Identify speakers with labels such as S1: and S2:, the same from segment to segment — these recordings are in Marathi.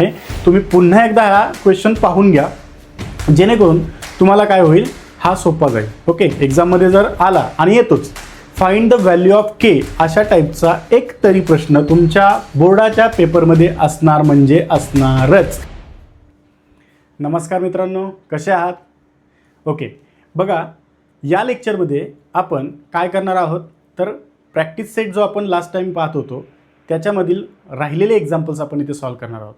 S1: त्याप्रमाणे तुम्ही पुन्हा एकदा हा क्वेश्चन पाहून घ्या, जेणेकरून तुम्हाला काय होईल, हा सोपा जाईल. ओके, एक्झाममध्ये जर आला आणि येतोच फाइंड द व्हॅल्यू ऑफ के अशा टाईपचा एक तरी प्रश्न तुमच्या बोर्डाच्या पेपरमध्ये असणार म्हणजे असणारच. नमस्कार मित्रांनो, कसे आहात? ओके, बघा या लेक्चरमध्ये आपण काय करणार आहोत तर प्रॅक्टिस सेट जो आपण लास्ट टाईम पाहत होतो त्याच्यामधील राहिलेले एक्झाम्पल्स आपण इथे सॉल्व करणार आहोत.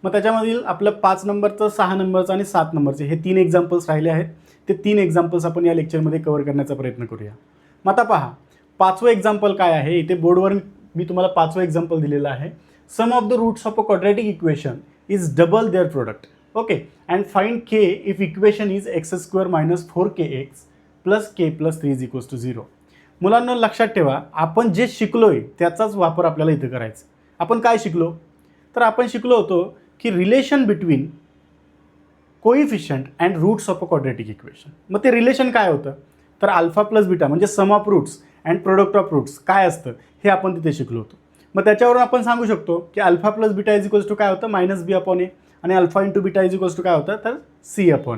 S1: मग त्याच्यामधील आपलं 5 नंबरचं, 6 नंबरचं आणि 7 नंबरचे हे 3 एक्झाम्पल्स राहिले आहेत. ते 3 एक्झाम्पल्स आपण या लेक्चरमध्ये कव्हर करण्याचा प्रयत्न करूया. मग आता पहा, 5वं एक्झाम्पल काय आहे. इथे बोर्डवर मी तुम्हाला 5वं एक्झाम्पल दिलेलं आहे. Sum of the roots of a quadratic equation is double their product. Okay, and find k if equation is x² - 4kx + k + 3 = 0. मुलांना लक्षात ठेवा, आपण जे शिकलोय त्याचाच वापर आपल्याला इथं करायचा. आपण काय शिकलो तर आपण शिकलो होतो की relation between coefficient and roots of a quadratic equation. मग ते रिलेशन काय होतं तर अल्फा प्लस बीटा म्हणजे sum of roots and product of roots काय असतं हे आपण तिथे शिकलो होतो. मग त्याच्यावरून आपण सांगू शकतो की alpha plus beta is equals to काय होतं -b/a आणि alpha into beta is equals to काय होतं तर c/a.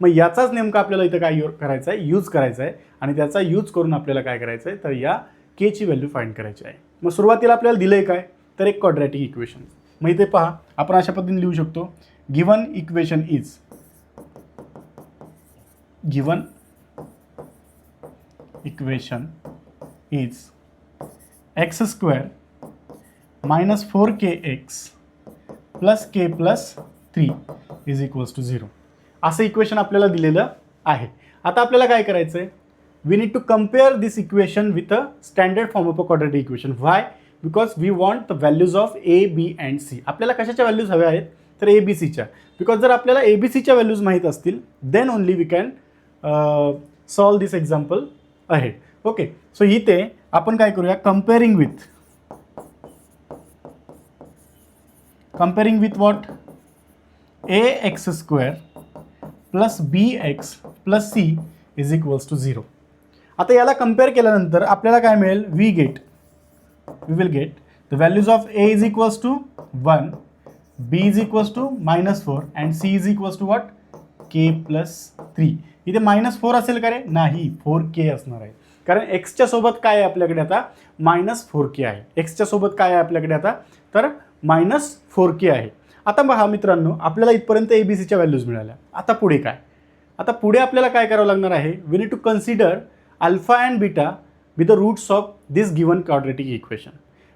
S1: मग याचाच नेमका आपल्याला इथं काय करायचं आहे, यूज करायचा आहे. आणि त्याचा यूज करून आपल्याला काय करायचं आहे तर या केची व्हॅल्यू फाइंड करायची आहे. मग सुरुवातीला आपल्याला दिलं आहे काय तर एक क्वाड्रॅटिक इक्वेशन. मग इथे पहा, आपण अशा पद्धतीने लिहू शकतो, given equation is x² - 4kx + k + 3 = 0. असं इक्वेशन आपल्याला दिलेलं आहे. आता आपल्याला काय करायचं आहे, we need to compare this equation with a standard form of a quadratic equation. Why? Because we want the values of A, B and C. आपल्याला कशाच्या व्हॅल्यूज हव्या आहेत तर ए, बी, सीच्या. बिकॉज जर आपल्याला ए, बी, सीच्या व्हॅल्यूज माहीत असतील then only we can solve this example ahead. Okay, so इथे आपण काय करूया, comparing with what ax² + bx + c = 0. आता याला कम्पेअर केल्यानंतर आपल्याला काय मिळेल, we will get the values of a is equals to 1, b is equals to -4 and c is equals to what k + 3. इथे -4 असेल का रे? नाही, 4k असणार आहे. कारण एक्सच्या सोबत काय आहे आपल्याकडे आता -4k आहे. एक्सच्या सोबत काय आहे आपल्याकडे आता तर -4k आहे. आता पहा मित्रांनो, आपल्याला इथपर्यंत ए बी सीच्या व्हॅल्यूज मिळाल्या. आता पुढे काय, आता पुढे आपल्याला काय करावं लागणार आहे, we need to consider alpha and beta with the roots of this given quadratic equation.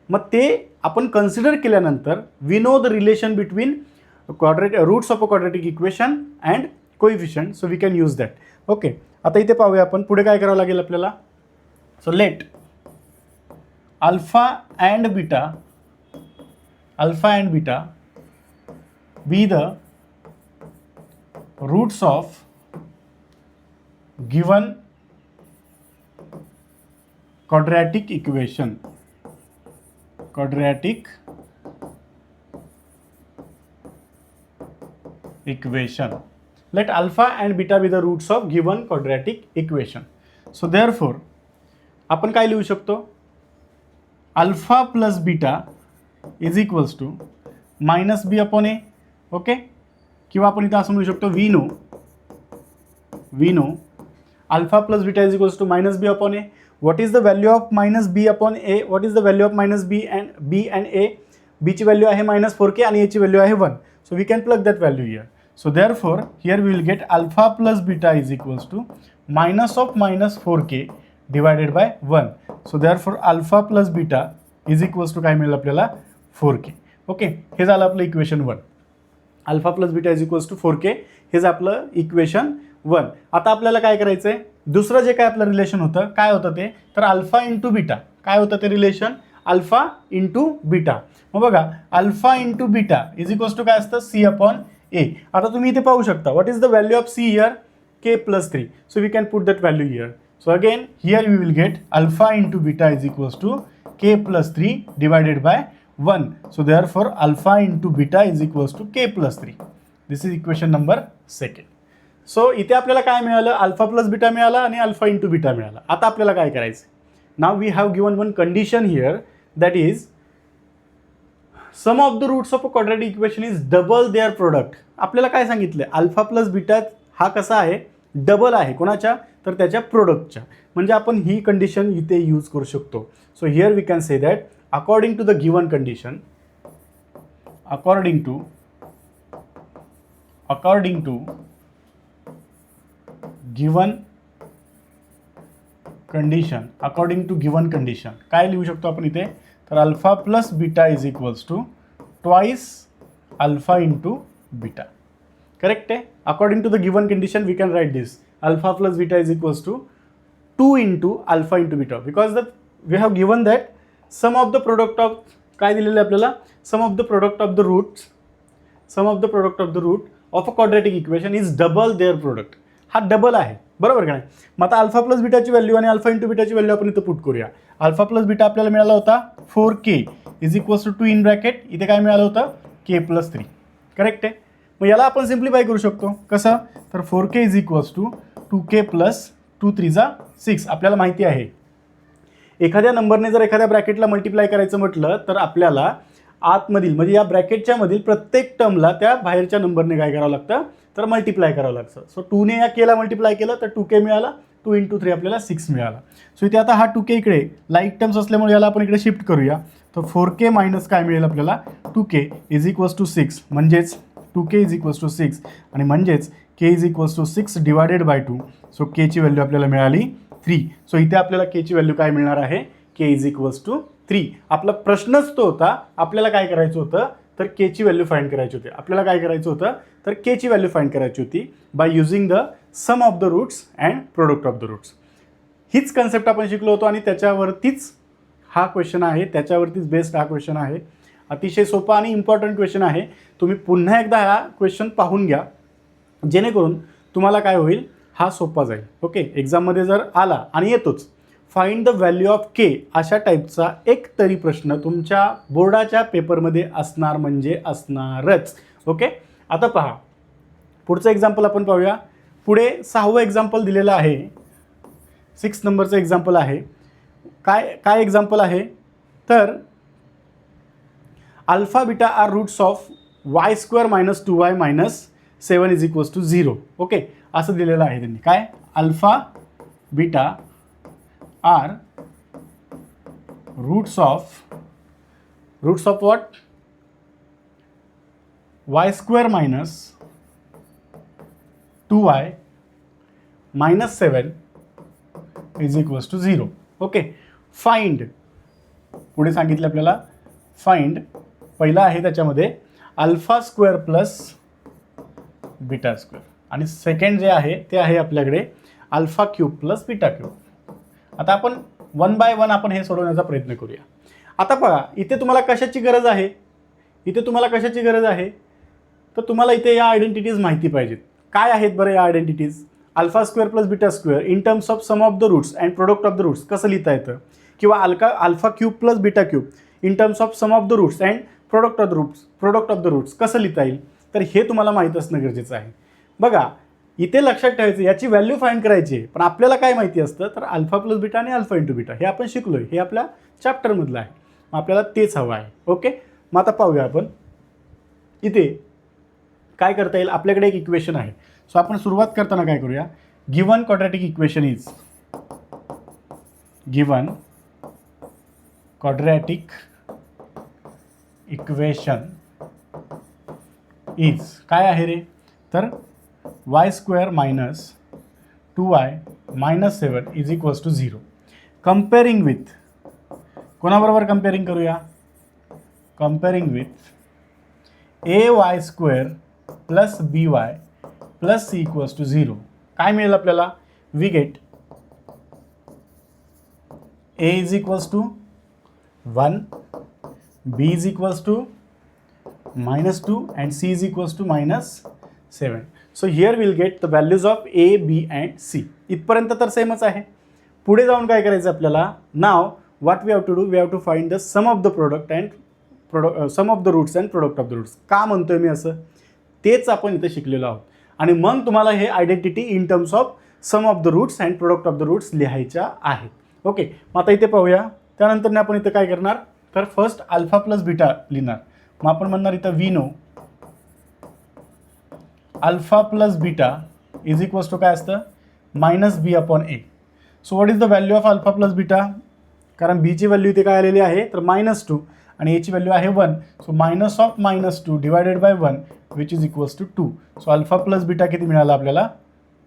S1: मग ते आपण कन्सिडर केल्यानंतर we know the relation between roots of a quadratic equation and coefficient, so we can use that. Okay, आता इथे पाहूया आपण पुढे काय करावं लागेल आपल्याला. So let alpha and beta be the roots of given quadratic equation. Let alpha and beta be the roots of given quadratic equation. So therefore आपण काय लिहू शकतो, alpha plus beta is equals to -b/a. Okay, किंवा आपण इथं असं म्हणू शकतो, we know alpha plus beta is equals to -b/a. What is the value of -b/a? What is the value of -b and a? बीची व्हॅल्यू आहे -4k आणि एची व्हॅल्यू आहे 1. So we can plug that value here. So therefore here we will get alpha plus beta is equals to -4k divided by 1. So therefore alpha plus beta is equals to काय मिळेल आपल्याला 4k. ओके, हे झालं आपलं equation 1. Alpha plus beta is equals to 4k, हेच आपलं इक्वेशन 1. आता आपल्याला काय करायचं आहे, दुसरं जे काय आपलं रिलेशन होतं काय होतं ते तर अल्फा इंटू बीटा. काय होतं ते रिलेशन, अल्फा इंटू बीटा. मग बघा, alpha into beta is equals to काय असतं c/a. आता तुम्ही इथे पाहू शकता, what is the value of c here k + 3. So we can put that value here. So again here we will get alpha into beta is equals to k + 3 divided by 1. So therefore alpha into beta is equals to k + 3. This is equation number 2. So इथे आपल्याला काय मिळालं, अल्फा प्लस बीटा मिळाला आणि अल्फा इंटू बीटा मिळाला. आता आपल्याला काय करायचं, now we have given one condition here, that is sum of the roots of a quadratic equation is double their product. आपल्याला काय सांगितलं, अल्फा प्लस बीटा हा कसा आहे, डबल आहे. कोणाच्या, तर त्याच्या प्रोडक्टच्या. म्हणजे आपण ही कंडिशन इथे यूज करू शकतो. So here we can say that according to the given condition, according to given condition काय लिहू शकतो आपण इथे, तर alpha plus beta is equals to twice alpha into beta. Correct आहे. According to the given condition we can write this alpha plus beta is equals to 2 into alpha into beta, because the we have given that sum of the product of काय दिलेलं आहे आपल्याला, sum of the product of the root of a quadratic equation is double their product. हा डबल आहे, बरोबर का नाही. मग आता अल्फा प्लस बीटाची व्हॅल्यू आणि अल्फा इंटू बीटाची व्हॅल्यू आपण इथं पुट करूया. अल्फा प्लस बीटा आपल्याला मिळाला होता 4k is equals to 2 in bracket, इथे काय मिळालं होतं k प्लस 3. करेक्ट आहे. मग याला आपण सिम्प्लिफाय करू शकतो. कसं, तर 4k is equals to 2k plus 2 3 6. आपल्याला माहिती आहे एखाद्या नंबरने जर एखाद्या ब्रॅकेटला मल्टिप्लाय करायचं म्हटलं तर आपल्याला आतमधील म्हणजे या ब्रॅकेटच्या मधील प्रत्येक टर्मला त्या बाहेरच्या नंबरने काय करावं लागतं, तर मल्टिप्लाय करावं लागतं. सो 2ने या केला मल्टिप्लाय केलं तर 2k मिळाला, 2 इंटू 3 आपल्याला 6 मिळाला. सो इथे आता हा 2k इकडे लाईक टर्म्स असल्यामुळे याला आपण इकडे शिफ्ट करूया. तर 4k मायनस काय मिळेल आपल्याला 2k इज इक्वल्स टू 6, म्हणजेच 2k इज इक्वल्स टू 6 आणि म्हणजेच k is equals to 6 divided by 2. So k ची व्हॅल्यू आपल्याला मिळाली 3. सो इथे आपल्याला k ची व्हॅल्यू काय मिळणार आहे, k इज इक्वल्स टू 3. आपला प्रश्नच तो होता, आपल्याला काय करायचं होतं, तर k ची व्हॅल्यू फाइंड करायची होती. आपल्याला काय करायचं होतं, तर k ची व्हॅल्यू फाइंड करायची होती by using the sum of the roots and product of the roots. हीच कन्सेप्ट आपण शिकलो होतो आणि त्याच्यावरतीच हा क्वेश्चन आहे, त्याच्यावरतीच बेस्ड हा क्वेश्चन आहे. अतिशय सोपा आणि इम्पॉर्टंट क्वेश्चन आहे. तुम्ही पुन्हा एकदा हा क्वेश्चन पाहून घ्या, जेणेकरून तुम्हाला काय होईल, हा सोपा जाईल. ओके, एक्झाममध्ये जर आला आणि येतोच फाइंड द व्हॅल्यू ऑफ के अशा टाईपचा एक तरी प्रश्न तुमच्या बोर्डाच्या पेपरमध्ये असणार म्हणजे असणारच. ओके, आता पहा पुढचं एक्झाम्पल आपण पाहूया. पुढे 6वं एक्झाम्पल दिलेलं आहे, 6 नंबरचं एक्झाम्पल आहे. काय एक्झाम्पल आहे, तर alpha beta are roots of y² minus 2y minus 7 is equals to 0. Okay, असं दिलेलं आहे त्यांनी. काय, alpha beta are roots of what, y² minus 2y minus 7 is equals to 0. Okay, find पुढे सांगितलं आपल्याला, फाइंड पहिला आहे त्याच्यामध्ये alpha square plus beta square आणि सेकंड जे आहे ते आहे आपल्याकडे alpha cube plus beta cube. आता आपण 1 बाय 1 आपण हे सोडवण्याचा प्रयत्न करूया. आता पहा इथे तुम्हाला कशाची गरज आहे, तर तुम्हाला इथे या आयडेंटिटीज माहिती पाहिजेत. काय आहेत बरं या identities, alpha square plus beta square in terms of sum of the roots and product of the roots कसं लिहिता येतं, किंवा alpha cube plus beta cube in terms of sum of the roots and product of the roots कसं लिहिता येईल, तर हे तुम्हाला माहीत असणं गरजेचं आहे. बघा इथे लक्षात ठेवायचं, याची व्हॅल्यू फाइंड करायची आहे, पण आपल्याला काय माहिती असतं, तर अल्फा प्लस बीटा आणि अल्फा इंटू बीटा हे आपण शिकलोय, हे आपल्या चॅप्टरमधलं आहे. मग आपल्याला तेच हवं आहे. ओके, मग आता पाहूया आपण इथे काय करता येईल. आपल्याकडे एक इक्वेशन आहे. सो आपण सुरुवात करताना काय करूया, गिवन क्वाड्रॅटिक इक्वेशन इज काय आहे रे, तर y² minus 2y minus 7 is equals to 0. Comparing with कोणाबरोबर कंपेअरिंग करूया, comparing with ay² plus by plus c equals to 0. काय मिळेल आपल्याला, we get a is equals to 1, b is equals to -2 and c is equals to -7. So here we'll get the values of a, b and c. इथपर्यंत तर सेमच आहे. पुढे जाऊन काय करायचं आपल्याला, नाव what we have to do, we have to find the sum of the product and sum of the roots and product of the roots. का म्हणतोय मी असं, तेच आपण इथे शिकलेलो आहोत. आणि मग तुम्हाला हे identity in terms of sum of the roots and product of the roots लिहायच्या आहेत. ओके, मग आता इथे पाहूया. त्यानंतर आपण इथे काय करणार, तर फर्स्ट अल्फा प्लस बीटा लिहिणार. मग आपण म्हणणार इथं we know alpha plus beta is equals to काय असतं minus B upon A. So what is the value of alpha plus beta, कारण बीची व्हॅल्यू इथे काय आलेली आहे तर -2 आणि एची व्हॅल्यू आहे 1. So minus of -2 divided by 1 which is equals to 2. So alpha plus beta किती मिळाला आपल्याला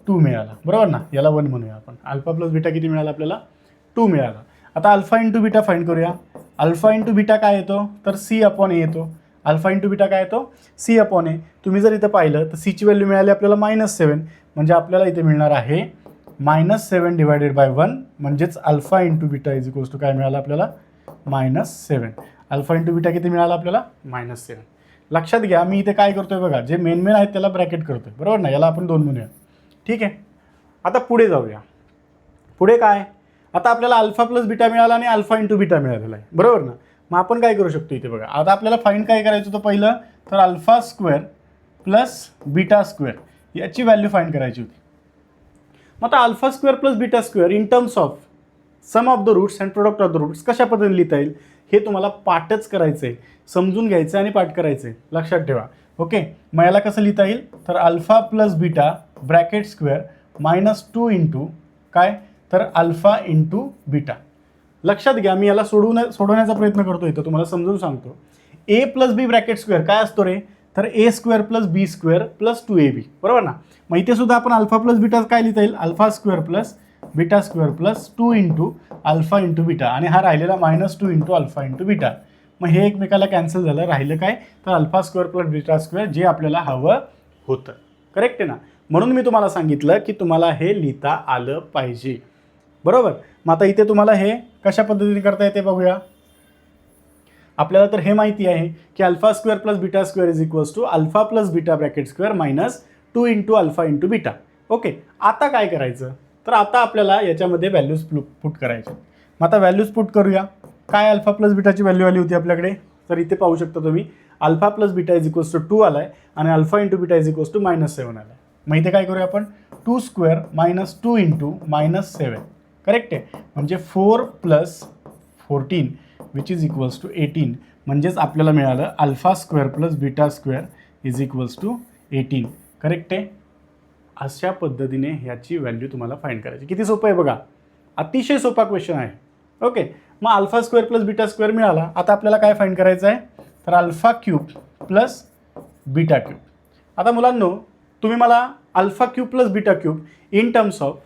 S1: 2 मिळाला, बरोबर ना. याला 1 म्हणूया आपण. अल्फा प्लस बीटा किती मिळाला आपल्याला 2 मिळाला. आता अल्फा इंटू बीटा फाइंड करूया. अल्फा इंटू बीटा काय येतो तर सी अपॉन ए येतो. अल्फा इंटू बीटा काय येतो सी अपॉन ए. तुम्ही जर इथं पाहिलं तर सीची व्हॅल्यू मिळाली आपल्याला -7 म्हणजे आपल्याला इथे मिळणार आहे -7 डिवायडेड बाय 1 म्हणजेच alpha into beta is equals to काय मिळालं आपल्याला -7. अल्फा इंटू बीटा किती मिळालं आपल्याला -7. लक्षात घ्या मी इथे काय करतोय बघा, जे मेन आहेत त्याला ब्रॅकेट करतोय, बरोबर ना. याला आपण 2 म्हणूया, ठीक आहे. आता पुढे जाऊया. पुढे काय, आता आपल्याला अल्फा प्लस बीटा मिळाला आणि अल्फा इंटू बीटा मिळालेला आहे, बरोबर ना. मग आपण काय करू शकतो इथे बघा, आता आपल्याला फाइंड काय करायचं होतं पहिलं तर alpha square plus beta square याची व्हॅल्यू फाइंड करायची होती. मग आता alpha square plus beta square in terms of sum of the roots and product of the roots कशा पद्धतीने लिहिता येईल हे तुम्हाला पाठच करायचं आहे, समजून घ्यायचं आणि पाठ करायचं आहे, लक्षात ठेवा. ओके, मग याला कसं लिहिता येईल तर alpha plus beta bracket square -2 into काय तर अल्फा इंटू बीटा. लक्षात घ्या मी याला सोडवण्याचा प्रयत्न करतो, इथं तुम्हाला समजून सांगतो. ए प्लस बी ब्रॅकेट स्क्वेअर काय असतो रे तर ए स्क्वेअर प्लस बी स्क्वेअर प्लस 2ab, बरोबर ना. मग इथे सुद्धा आपण अल्फा प्लस बीटा काय लिहिता येईल alpha square plus beta square plus 2 into alpha into beta आणि हा राहिलेला -2 इंटू अल्फा इंटू बीटा. मग हे एकमेकाला कॅन्सल झालं, राहिलं काय तर alpha square plus beta square जे आपल्याला हवं होतं. करेक्ट आहे ना. म्हणून मी तुम्हाला सांगितलं की तुम्हाला हे लिहिता आलं पाहिजे, बरोबर. मग आता इथे तुम्हाला हे कशा पद्धतीने करता येते बघूया. आपल्याला तर हे माहिती आहे की alpha square plus beta square is equals to alpha plus beta bracket square -2 into alpha into beta. Okay, आता काय करायचं तर आता आपल्याला याच्यामध्ये व्हॅल्यूज पुट करायचे. मग आता व्हॅल्यूज पुट करूया. काय अल्फा प्लस बीटाची व्हॅल्यू आली होती आपल्याकडे तर इथे पाहू शकता तुम्ही alpha plus beta is equals to 2 आलाय आणि alpha into beta is equals to -7 आलाय. मग इथे काय करूया आपण 2 स्क्वेअर -2 इंटू -7 करेक्ट आहे, म्हणजे 4 + 14 विच इज इक्वल्स टू 18. म्हणजेच आपल्याला मिळालं alpha square plus beta square is equals to 18. Correct आहे. अशा पद्धतीने ह्याची व्हॅल्यू तुम्हाला फाइंड करायची. किती सोपं आहे बघा, अतिशय सोपा क्वेश्चन आहे. ओके, मग alpha square plus beta square मिळाला. आता आपल्याला काय फाइंड करायचं आहे तर alpha cube plus beta cube. आता मुलांनो तुम्ही मला alpha cube plus beta cube in terms of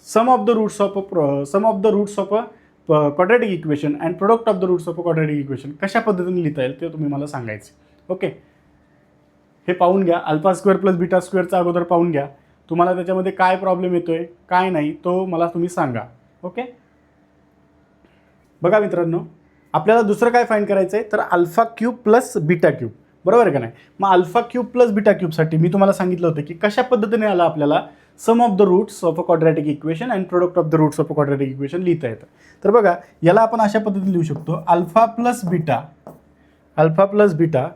S1: sum of the roots of a quadratic equation and product of the roots of a quadratic equation कशा पद्धतीने लिहिता येईल ते तुम्ही मला सांगायचे. ओके, हे पाहून घ्या. अल्फा स्क्वेअर प्लस बीटा स्क्वेअरचा अगोदर पाहून घ्या. तुम्हाला त्याच्यामध्ये काय प्रॉब्लेम येतोय काय नाही तो मला तुम्ही सांगा. ओके, बघा मित्रांनो आपल्याला दुसरं काय फाइंड करायचं आहे तर alpha cube plus beta cube, बरोबर आहे का नाही. मग अल्फा क्यूब प्लस बीटा क्यूबसाठी मी तुम्हाला सांगितलं होतं की कशा पद्धतीने आला आपल्याला sum of the roots of a quadratic equation and product of the roots of a quadratic equation लिहिता येतं. तर बघा याला आपण अशा पद्धतीने लिहू शकतो अल्फा प्लस बीटा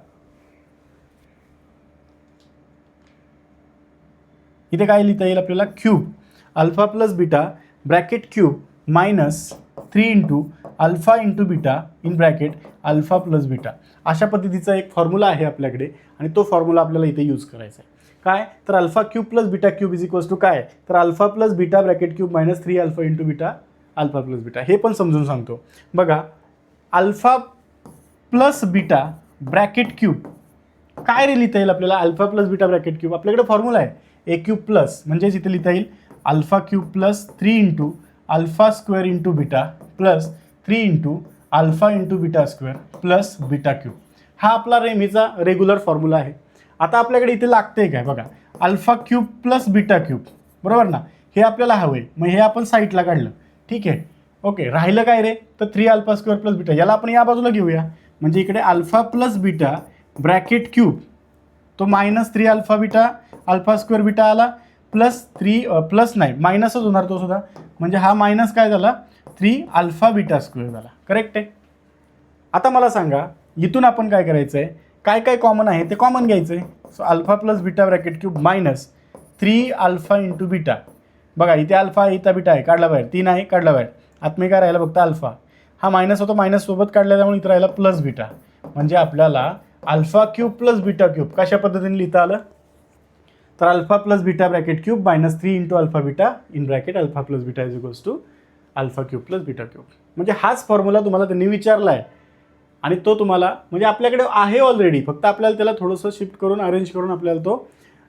S1: इथे काय लिहिता येईल आपल्याला cube alpha plus beta bracket cube -3 into alpha into beta in bracket alpha plus beta. अशा पद्धतीचा एक फॉर्म्युला आहे आपल्याकडे आणि तो फॉर्म्युला आपल्याला इथे यूज करायचा आहे. काय तर alpha cube plus beta cube is equals to काय तर alpha plus beta bracket cube -3 alpha into beta alpha plus beta. हे पण समजून सांगतो बघा. Alpha plus beta bracket cube काय रे लिहिता येईल आपल्याला alpha plus beta bracket cube. आपल्याकडे फॉर्म्युला आहे ए क्यूब प्लस म्हणजेच इथे लिहिता येईल alpha cube plus 3 into alpha square into beta plus 3 into alpha into beta square plus beta cube. हा आपला नेहमीचा रेग्युलर फॉर्म्युला आहे. आता आपल्याकडे इथे लागतंय काय बघा alpha cube plus beta cube, बरोबर ना. हे आपल्याला हवं आहे, मग हे आपण साईडला काढलं, ठीक आहे. ओके, राहिलं काय रे तर 3 अल्फा स्क्वेअर प्लस बीटा. याला आपण या बाजूला घेऊया म्हणजे इकडे alpha plus beta bracket cube तो -3 alpha beta alpha square beta आला प्लस 3 प्लस नाही मायनसच होणार तो सुद्धा, म्हणजे हा मायनस काय झाला 3 अल्फा बीटा स्क्वेअर झाला. करेक्ट आहे. आता मला सांगा इथून आपण काय करायचं आहे, काय काय कॉमन आहे ते कॉमन घ्यायचं आहे. So alpha plus beta bracket cube -3 alpha into beta. बघा इथे अल्फा इथं बीटा आहे काढला बाहेर, 3 आहे काढला बाहेर, आतमध्ये काय राहिला फक्त अल्फा. हा मायनस होतो, मायनस सोबत काढला त्यामुळे इथं राहिला प्लस बीटा म्हणजे आपल्याला alpha cube plus beta cube कशा पद्धतीने लिहिता आलं, तर alpha plus beta bracket cube -3 into alpha beta in bracket alpha plus beta is equals to alpha cube plus beta cube. म्हणजे हाच फॉर्म्युला तुम्हाला त्यांनी विचारला आहे आणि तो तुम्हाला म्हणजे आपल्याकडे आहे ऑलरेडी, फक्त आपल्याला त्याला थोडंसं शिफ्ट करून अरेंज करून आपल्याला तो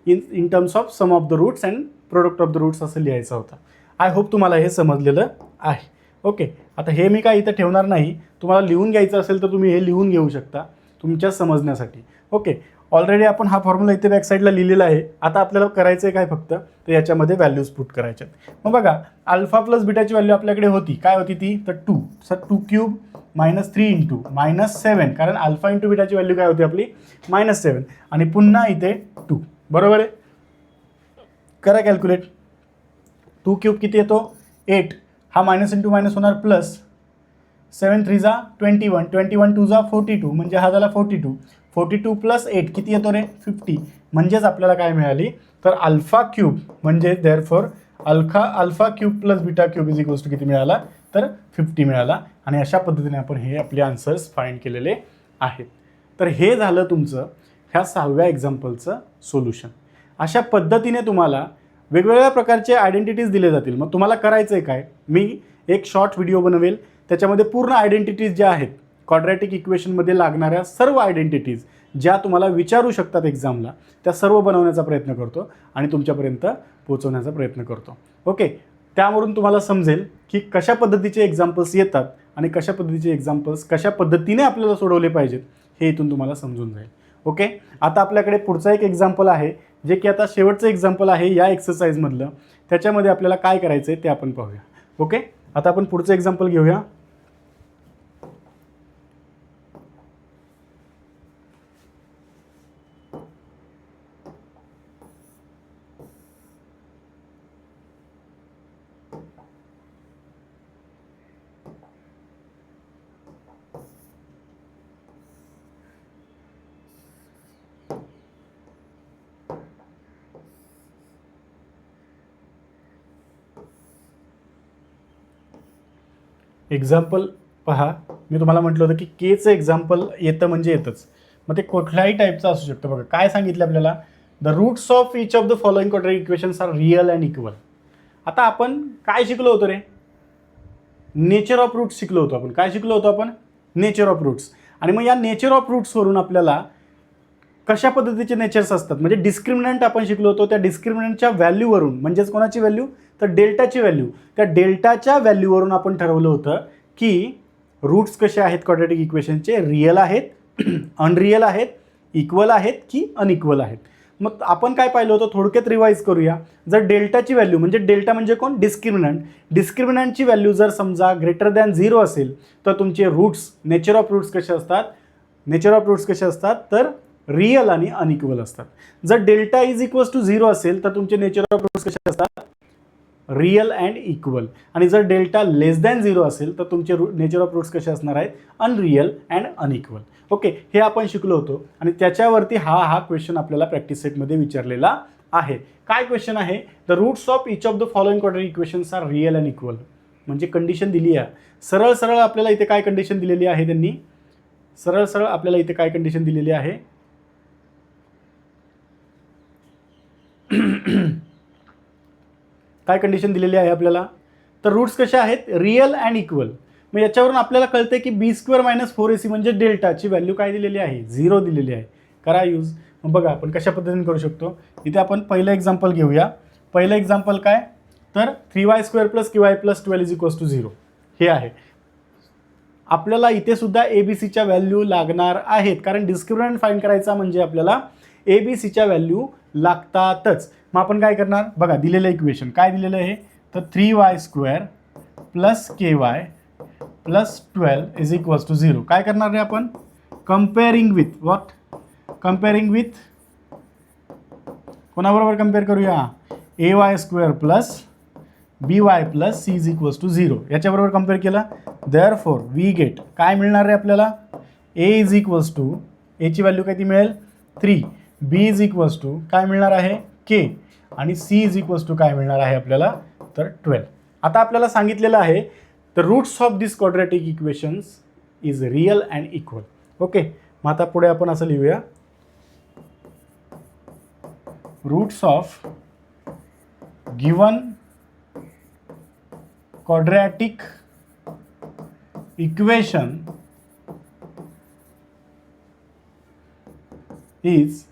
S1: in terms of sum of the roots and product of the roots असं लिहायचा होता. आय होप तुम्हाला हे समजलेलं आहे. ओके, आता हे मी काय इथं ठेवणार नाही, तुम्हाला लिहून घ्यायचं असेल तर तुम्ही हे लिहून घेऊ शकता तुमच्या समजण्यासाठी. ओके, ऑलरेडी आपण हा फॉर्म्युला इथे बॅक साईडला लिहिलेला आहे. आता आपल्याला करायचं आहे काय, फक्त तर याच्यामध्ये व्हॅल्यूज पुट करायच्यात. मग बघा, अल्फा प्लस बीटाची व्हॅल्यू आपल्याकडे होती, काय होती ती, तर 2. सर 2 क्यूब -3 इंटू -7, कारण अल्फा इंटू बीटाची व्हॅल्यू काय होती आपली -7 आणि पुन्हा इथे 2. बरोबर आहे, करा कॅल्क्युलेट. 2 क्यूब किती येतो 8, हा मायनस इंटू मायनस होणार प्लस, 7 3 जा 21, 21 2 जा 42, म्हणजे हा झाला 42. 42 प्लस 8 किती येतो रे 50. म्हणजेच आपल्याला काय मिळाली, तर अल्फा क्यूब म्हणजे therefore alpha cube plus beta cube is equals to किती मिळाला, तर 50 मिळाला. आणि अशा पद्धतीने आपण हे आपले आन्सर्स फाइंड केलेले आहेत. तर हे झालं तुमचं ह्या 6व्या एक्झाम्पलचं सोल्युशन. अशा पद्धतीने तुम्हाला वेगवेगळ्या प्रकारचे आयडेंटिटीज दिले जातील. मग तुम्हाला करायचं आहे काय, मी एक शॉर्ट व्हिडिओ बनवेल, त्याच्यामध्ये पूर्ण आयडेंटिटीज ज्या आहेत क्वाड्रॅटिक इक्वेशनमध्ये लागणाऱ्या सर्व आयडेंटिटीज ज्या तुम्हाला विचारू शकतात एक्झामला, त्या सर्व बनवण्याचा प्रयत्न करतो आणि तुमच्यापर्यंत पोहोचवण्याचा प्रयत्न करतो. ओके, त्यावरून तुम्हाला समजेल की कशा पद्धतीचे एक्झाम्पल्स येतात आणि कशा पद्धतीचे एक्झाम्पल्स कशा पद्धतीने आपल्याला सोडवले पाहिजेत हे इथून तुम्हाला समजून जाईल. ओके, आता आपल्याकडे पुढचा एक एक्झाम्पल आहे, जे की आता शेवटचं एक्झाम्पल आहे या एक्सरसाइजमधलं. त्याच्यामध्ये आपल्याला काय करायचं आहे ते आपण पाहूया. ओके, आता आपण पुढचं एक्झाम्पल घेऊया. एक्झाम्पल पहा, मी तुम्हाला म्हटलं होतं की केचं एक्झाम्पल येतं म्हणजे येतंच. मग ते कुठल्याही टाईपचं असू शकतं. बघा काय सांगितलं आपल्याला, the roots of each of the following quadratic equations are real and equal. आता आपण काय शिकलो होतो रे, नेचर ऑफ रूट्स शिकलो होतो आपण. काय शिकलो होतो आपण, नेचर ऑफ रूट्स. आणि मग या नेचर ऑफ रूट्सवरून आपल्याला कशा पद्धतीचे नेचर्स असतात, म्हणजे डिस्क्रिमिनंट आपण शिकलो होतो. त्या डिस्क्रिमिनंटच्या व्हॅल्यूवरून, म्हणजेच कोणाची व्हॅल्यू, तर डेल्टाची व्हॅल्यू, त्या डेल्टाच्या व्हॅल्यूवरून आपण ठरवलं होतं की रूट्स कसे आहेत क्वाड्रॅटिक इक्वेशनचे, रिअल आहेत, अनरिअल आहेत, इक्वल आहेत की अनइक्वल आहेत. मग आपण काय पाहिलं होतं, थोडक्यात रिवाईज करूया. जर डेल्टाची व्हॅल्यू, म्हणजे डेल्टा म्हणजे कोण, डिस्क्रिमिनंट, डिस्क्रिमिनंटची व्हॅल्यू जर समजा ग्रेटर दॅन 0 असेल तर तुमचे रूट्स, नेचर ऑफ रूट्स कसे असतात, नेचर ऑफ रूट्स कसे असतात, तर रिअल आणि अनइक्वल असतात. जर डेल्टा इज इक्वल्स टू 0 असेल तर तुमचे नेचर ऑफ रूट्स कसे असतात, रिअल अँड इक्वल. आणि जर डेल्टा लेस दॅन 0 असेल तर तुमचे नेचर ऑफ रूट्स कसे असणार आहेत, अनरिअल अँड अनइक्वल. ओके, हे आपण शिकलो होतो आणि त्याच्यावरती हा क्वेश्चन आपल्याला प्रॅक्टिस सेटमध्ये विचारलेला आहे. काय क्वेश्चन आहे, the roots of each of the following quadratic equations are real and equal. म्हणजे कंडिशन दिली आहे, सरळ सरळ आपल्याला इथे काय कंडिशन दिलेली आहे, त्यांनी सरळ सरळ आपल्याला इथे काय कंडिशन दिलेली आहे, काय कंडिशन दिलेली आहे आपल्याला, तर रूट्स कशा आहेत, रिअल अँड इक्वल. मग याच्यावरून आपल्याला कळते की b² - 4ac म्हणजे डेल्टाची व्हॅल्यू काय दिलेली आहे, 0 दिलेली आहे. करा यूज. मग बघा आपण कशा पद्धतीने करू शकतो. इथे आपण पहिलं एक्झाम्पल घेऊया. पहिलं एक्झाम्पल काय, तर 3y² + qy + 12 = 0 हे आहे. आपल्याला इथे सुद्धा ABCच्या व्हॅल्यू लागणार आहेत, कारण डिस्क्रिमिनंट फाइंड करायचा म्हणजे आपल्याला ABCच्या व्हॅल्यू लागतातच. मग आपण काय करणार, बघा दिलेलं इक्वेशन काय दिलेलं आहे, तर 3y² + ky + 12 = 0. काय करणार रे आपण, comparing with what, comparing with कोणाबरोबर कम्पेअर करूया, ay² + by + c = 0 याच्याबरोबर कम्पेअर केला. देअरफॉर वी गेट, काय मिळणार रे आपल्याला, a ची व्हॅल्यू काय ती मिळेल 3, b काय मिळणार आहे k आणि c काय मिळणार आहे आपल्याला, तर 12. आता आपल्याला सांगितलेलं आहे the roots of this quadratic equations is real and equal. Okay, मग आता पुढे आपण असं लिहूया, roots of given quadratic equation is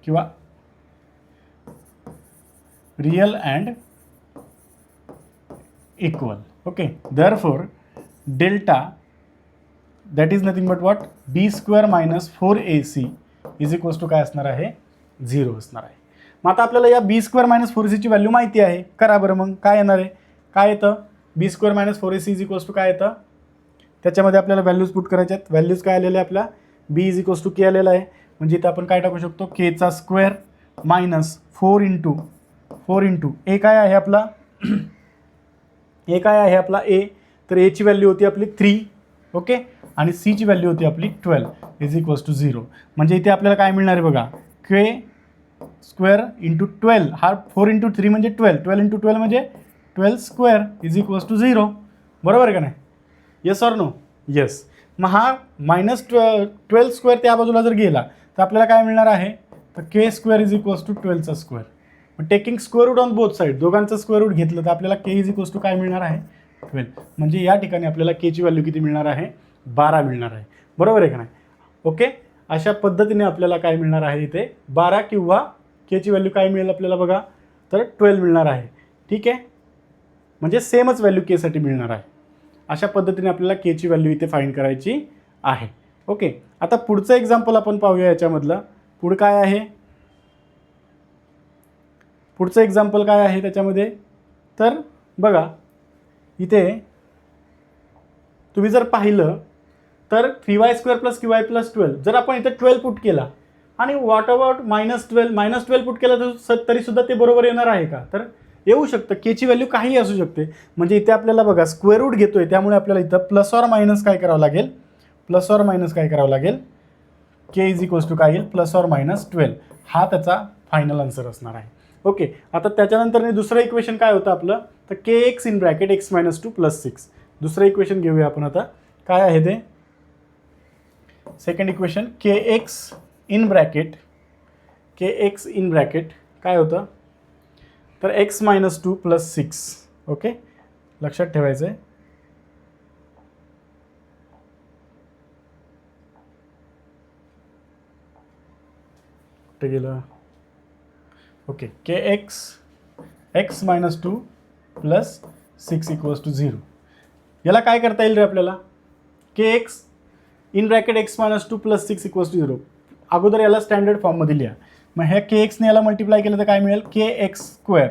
S1: किंवा real and equal. Okay, therefore delta that is nothing but what b square minus 4ac is equals to काय असणार आहे, 0 असणार आहे. मग आता आपल्याला या बी स्क्वेअर मायनस 4ac व्हॅल्यू माहिती आहे. करा बरं, मग काय येणार आहे, काय येतं, b square minus 4ac is equals to काय येतं, त्याच्यामध्ये आपल्याला व्हॅल्यूज पुट करायच्या आहेत. व्हॅल्यूज काय आलेले आहे आपल्या, बी इज इक्वल्स टू के आलेला आहे. म्हणजे इथं आपण काय टाकू शकतो, केचा स्क्वेअर मायनस 4 इंटू ए काय आहे आपला, ए काय आहे आपला ए, तर एची व्हॅल्यू होती आपली 3. ओके, आणि सीची व्हॅल्यू होती आपली 12 इज इक्वल्स टू 0. म्हणजे इथे आपल्याला काय मिळणार आहे बघा, के स्क्वेअर इंटू 12, हा 4 इंटू 3 म्हणजे 12, 12 इंटू 12 म्हणजे 12 स्क्वेअर इज इक्वल्स टू 0. बरोबर आहे का नाही, येस ऑर नो, येस. मग हा मायनस 12 स्क्वेअर त्या बाजूला जर गेला तर आपल्याला काय मिळणार आहे, तर k square is equals to 12चा स्क्वेअर. मग taking square root on both side, दोघांचं स्क्वेअर रूट घेतलं तर आपल्याला के इज इक्वल्स टू काय मिळणार आहे, 12. म्हणजे या ठिकाणी आपल्याला केची व्हॅल्यू किती मिळणार आहे, 12 मिळणार आहे. बरोबर आहे का नाही. ओके, अशा पद्धतीने आपल्याला काय मिळणार आहे, इथे 12 किंवा केची व्हॅल्यू काय मिळेल आपल्याला बघा, तर 12 मिळणार आहे. ठीक आहे, म्हणजे सेमच व्हॅल्यू केसाठी मिळणार आहे. अशा पद्धतीने आपल्याला केची व्हॅल्यू इथे फाइंड करायची आहे. ओके, आता पुढचं एक्झाम्पल आपण पाहूया. याच्यामधलं पुढं काय आहे, पुढचं एक्झाम्पल काय आहे त्याच्यामध्ये, तर बघा इथे तुम्ही जर पाहिलं तर 3y² + qy + 12, जर आपण इथे 12 पुट केला आणि व्हॉट अबाउट -12 पुट केला तर तरीसुद्धा ते बरोबर येणार आहे का, तर येऊ शकतं. केची व्हॅल्यू काही असू शकते. म्हणजे इथे आपल्याला बघा स्क्वेअर रूट घेतोय, त्यामुळे आपल्याला इथं प्लस ऑर मायनस काय करावं लागेल, के इज इक्वल्स टू काय येईल, +or-12. हा त्याचा फायनल आन्सर असणार आहे. ओके, आता त्याच्यानंतर दुसरं इक्वेशन काय होतं आपलं, तर kx इन ब्रॅकेट x - 2 + 6. दुसरं इक्वेशन घेऊया आपण आता. काय आहे ते, second equation kx in bracket काय होतं, तर x - 2 + 6. ओके, लक्षात ठेवायचं आहे. कुठे गेलं, ओके, kx x - 2 + 6 = 0. याला काय करता येईल रे आपल्याला, kx इन ब्रॅकेट x - 2 + 6 = 0. अगोदर याला स्टँडर्ड फॉर्ममध्ये लिहा. मग ह्या kxने याला मल्टिप्लाय केलं तर काय मिळेल, kx²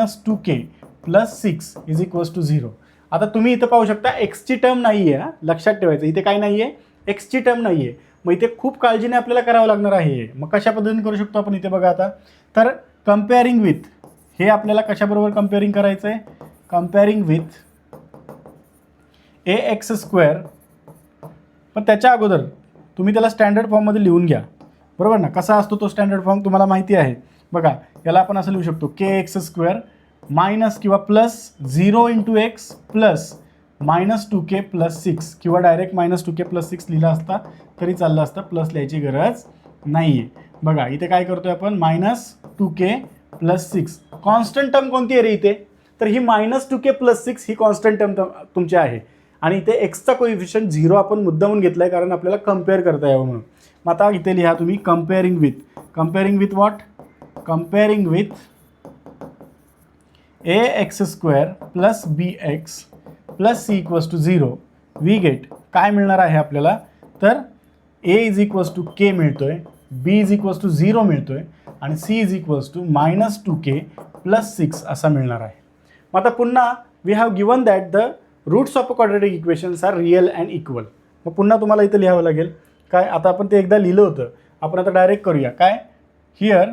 S1: - 2k + 6 = 0. आता तुम्ही इथं पाहू शकता एक्सची टर्म नाही आहे, लक्षात ठेवायचं. इथे काय नाही आहे, एक्सची टर्म नाही आहे. मग इथे खूप काळजीने आपल्याला करावं लागणार आहे. मग कशा पद्धतीने करू शकतो आपण, इथे बघा आता, तर कम्पेअरिंग विथ, हे आपल्याला कशाबरोबर कम्पेअरिंग करायचं आहे, कम्पेअरिंग विथ ax². पण त्याच्या अगोदर तुम्ही त्याला स्टँडर्ड फॉर्ममध्ये लिहून घ्या. बरोबर ना, कसा असतो तो स्टँडर्ड फॉर्म तुम्हाला माहिती आहे. बघा याला आपण असं लिहू शकतो, kx² मायनस किंवा प्लस 0 × x प्लस -2k + 6, किंवा डायरेक्ट -2k + 6 लिहिला असता तरी चाललं असतं, प्लस लिहायची गरज नाही आहे. बघा इथे काय करतोय आपण, -2k + 6. कॉन्स्टंट टर्म कोणती आहे रे इथे, तर ही -2k + 6 ही कॉन्स्टंट टर्म तुमची आहे. आणि इथे एक्सचा कोइफिशियंट 0 आपण मुद्दामून घेतला आहे, कारण आपल्याला कम्पेअर करता यावं म्हणून. मग आता इथे लिहा तुम्ही comparing with what, comparing with ax² + bx + c = 0. We get काय मिळणार आहे आपल्याला, तर a = k मिळतोय, b = 0 मिळतोय आणि c = -2k + 6 असा मिळणार आहे. मग आता पुन्हा we have given that the roots of a quadratic equations are real and equal. मग पुन्हा तुम्हाला इथं लिहावं लागेल काय, आता आपण ते एकदा लिहिलं होतं, आपण आता डायरेक्ट करूया. काय, here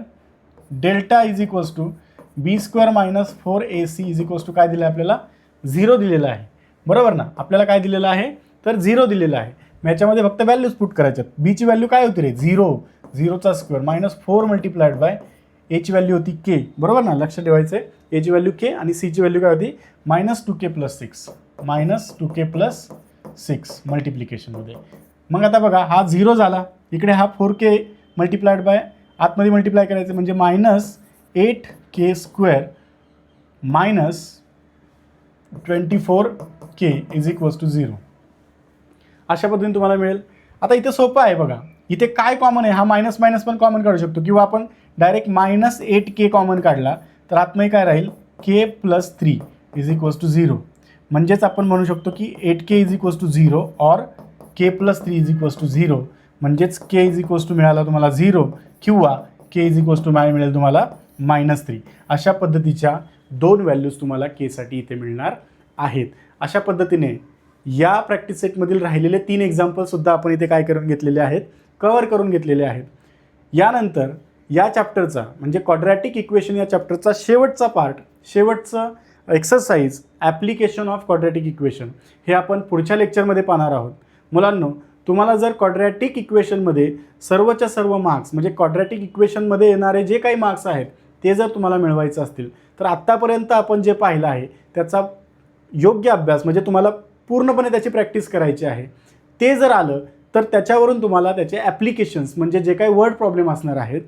S1: delta is equals to b² - 4ac is equals to काय दिलं आहे आपल्याला, 0 दिलेलं आहे. बरोबर ना, आपल्याला काय दिलेलं आहे, तर 0 दिलेलं आहे. मग याच्यामध्ये फक्त व्हॅल्यूज पुट करायच्यात. बीची व्हॅल्यू काय होती रे, 0चा स्क्वेअर -4 मल्टिप्लाइड बाय एची व्हॅल्यू होती k. बरोबर ना, लक्ष ठेवायचं आहे. एची व्हॅल्यू k आणि सीची व्हॅल्यू काय होती, -2k + 6 मल्टिप्लिकेशनमध्ये. मग आता बघा हा 0 झाला, इकडे हा 4k मल्टिप्लाइड बाय आतमध्ये मल्टिप्लाय करायचं म्हणजे -8k² minus 24k is equals to 0. अशा पद्धतीने तुम्हाला मिळेल. आता इथे सोपं आहे बघा, इथे काय कॉमन आहे, हा मायनस मायनस पण कॉमन काढू शकतो किंवा आपण डायरेक्ट -8k कॉमन काढला तर आतमध्ये काय राहील k+3 इज इक्वल्स टू 0. म्हणजेच आपण म्हणू शकतो की 8k इज इक्वल्स टू 0 और k+3 इज इक्वल्स टू 0. म्हणजेच k इज इक्वल्स टू मिळाला तुम्हाला 0 किंवा k इज इक्वल्स टू मिळेल तुम्हाला -3. अशा पद्धतीच्या 2 व्हॅल्यूज तुम्हाला केसाठी इथे मिळणार आहेत. अशा पद्धतीने या प्रॅक्टिस सेटमधील राहिलेले 3 एक्झाम्पलसुद्धा आपण इथे काय करून घेतलेले आहेत, कवर करून घेतलेले आहेत. यानंतर या चॅप्टरचा म्हणजे क्वाड्रॅटिक इक्वेशन या चॅप्टरचा शेवटचा पार्ट, शेवटचं exercise application of quadratic equation हे आपण पुढच्या लेक्चरमध्ये पाहणार आहोत. मुलांनो, तुम्हाला जर क्वाड्रॅटिक इक्वेशनमध्ये सर्वच्या सर्व मार्क्स म्हणजे क्वाड्रॅटिक इक्वेशनमध्ये येणारे जे काही मार्क्स आहेत ते जर तुम्हाला मिळवायचं असतील तर आत्तापर्यंत आपण जे पाहिलं आहे त्याचा योग्य अभ्यास म्हणजे तुम्हाला पूर्णपणे त्याची प्रॅक्टिस करायची आहे. ते जर आलं तर त्याच्यावरून तुम्हाला त्याचे ॲप्लिकेशन्स म्हणजे जे काही वर्ड प्रॉब्लेम असणार आहेत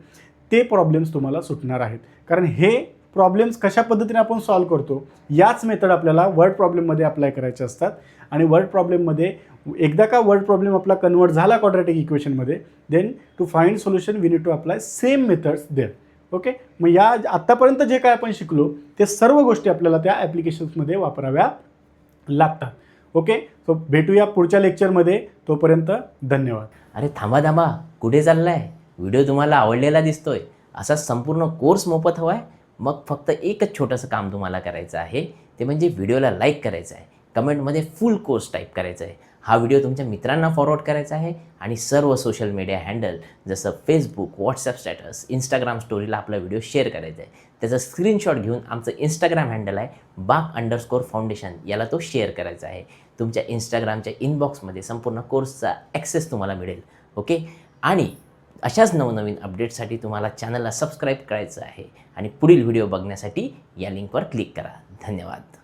S1: ते प्रॉब्लेम्स तुम्हाला सुटणार आहेत. कारण हे प्रॉब्लेम्स कशा पद्धतीने आपण सॉल्व करतो याच मेथड आपल्याला वर्ड प्रॉब्लेममध्ये अप्लाय करायचे असतात. आणि वर्ड प्रॉब्लेममध्ये एकदा का वर्ड प्रॉब्लेम आपला कन्वर्ट झाला क्वाड्रॅटिक इक्वेशनमध्ये then to find solution we need to apply same methods there. Okay, मग या आत्तापर्यंत जे काय आपण शिकलो ते सर्व गोष्टी आपल्याला त्या ॲप्लिकेशन्समध्ये वापराव्या लागतात. ओके, सो भेटूया पुढच्या लेक्चरमध्ये. तोपर्यंत धन्यवाद.
S2: अरे थांबा, कुठे चाललाय? व्हिडिओ तुम्हाला आवडलेला दिसतोय, असा संपूर्ण कोर्स मोफत हवा आहे? मग फक्त एकच छोटंसं काम तुम्हाला करायचं आहे, ते म्हणजे व्हिडिओला लाईक करायचं आहे, कमेंटमध्ये फुल कोर्स टाईप करायचं आहे, हा व्हिडिओ तुमच्या मित्रांना फॉरवर्ड करायचा आहे आणि सर्व सोशल मीडिया हँडल जसं फेसबुक, व्हॉट्सअप स्टेटस, इंस्टाग्राम स्टोरीला आपला व्हिडिओ शेअर करायचा आहे. त्याचा स्क्रीनशॉट घेऊन आमचं इंस्टाग्राम हँडल आहे BAK_फाउंडेशन, याला तो शेअर करायचा आहे. तुमच्या इंस्टाग्रामच्या इनबॉक्समध्ये संपूर्ण कोर्सचा ॲक्सेस तुम्हाला मिळेल. ओके, आणि अशाच नवनवीन अपडेट्ससाठी तुम्हाला चॅनलला सबस्क्राईब करायचं आहे आणि पुढील व्हिडिओ बघण्यासाठी या लिंकवर क्लिक करा. धन्यवाद.